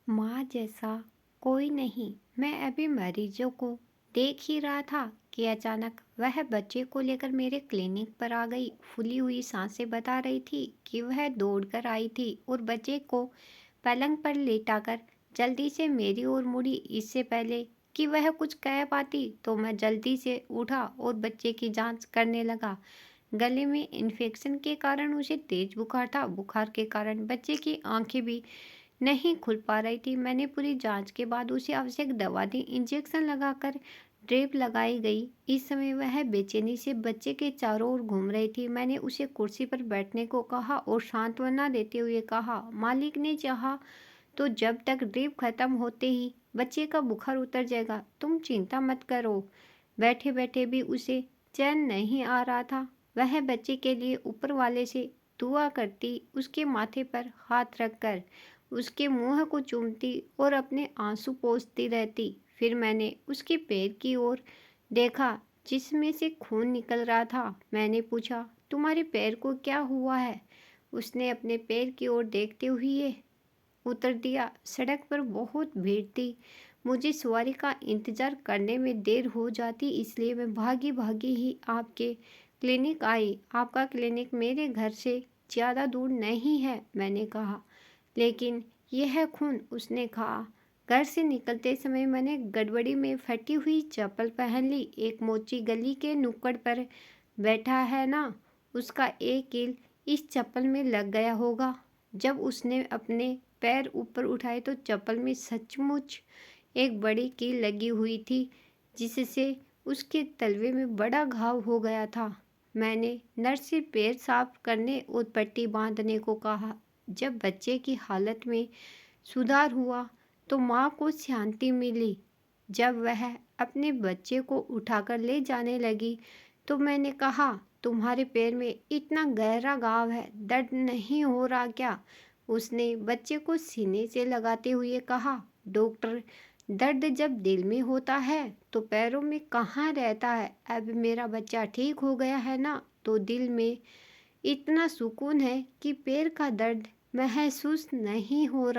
माँ जैसा कोई नहीं। मैं अभी मरीजों को देख ही रहा था कि अचानक वह बच्चे को लेकर मेरे क्लिनिक पर आ गई। फूली हुई सांसें बता रही थी कि वह दौड़कर आई थी और बच्चे को पलंग पर लेटाकर जल्दी से मेरी ओर मुड़ी। इससे पहले कि वह कुछ कह पाती तो मैं जल्दी से उठा और बच्चे की जांच करने लगा। गले में इन्फेक्शन के कारण उसे तेज बुखार था। बुखार के कारण बच्चे की आंखें भी नहीं खुल पा रही थी। मैंने पूरी जांच के बाद उसे आवश्यक दवा दी। इंजेक्शन लगाकर ड्रिप लगाई गई। इस समय वह बेचैनी से बच्चे के चारों ओर घूम रही थी। मैंने उसे कुर्सी पर बैठने को कहा और सांत्वना देते हुए कहा, मालिक ने चाहा तो जब तक ड्रिप खत्म होते ही बच्चे का बुखार उतर जाएगा। तुम चिंता मत करो। बैठे बैठे भी उसे चैन नहीं आ रहा था। वह बच्चे के लिए ऊपर वाले से दुआ करती, उसके माथे पर हाथ रखकर उसके मुंह को चूमती और अपने आंसू पोंछती रहती। फिर मैंने उसके पैर की ओर देखा जिसमें से खून निकल रहा था। मैंने पूछा, तुम्हारे पैर को क्या हुआ है? उसने अपने पैर की ओर देखते हुए उत्तर दिया, सड़क पर बहुत भीड़ थी। मुझे सवारी का इंतजार करने में देर हो जाती, इसलिए मैं भागी भागी ही आपके क्लिनिक आई। आपका क्लिनिक मेरे घर से ज़्यादा दूर नहीं है, मैंने कहा। लेकिन यह खून, उसने कहा। घर से निकलते समय मैंने गड़बड़ी में फटी हुई चप्पल पहन ली। एक मोची गली के नुक्कड़ पर बैठा है ना, उसका एक कील इस चप्पल में लग गया होगा। जब उसने अपने पैर ऊपर उठाए तो चप्पल में सचमुच एक बड़ी कील लगी हुई थी, जिससे उसके तलवे में बड़ा घाव हो गया था। मैंने नर्स से पैर साफ करने और पट्टी बांधने को कहा। जब बच्चे की हालत में सुधार हुआ तो माँ को शांति मिली। जब वह अपने बच्चे को उठाकर ले जाने लगी तो मैंने कहा, तुम्हारे पैर में इतना गहरा घाव है, दर्द नहीं हो रहा क्या? उसने बच्चे को सीने से लगाते हुए कहा, डॉक्टर, दर्द जब दिल में होता है तो पैरों में कहाँ रहता है। अब मेरा बच्चा ठीक हो गया है ना, तो दिल में इतना सुकून है कि पैर का दर्द महसूस नहीं हो रहा।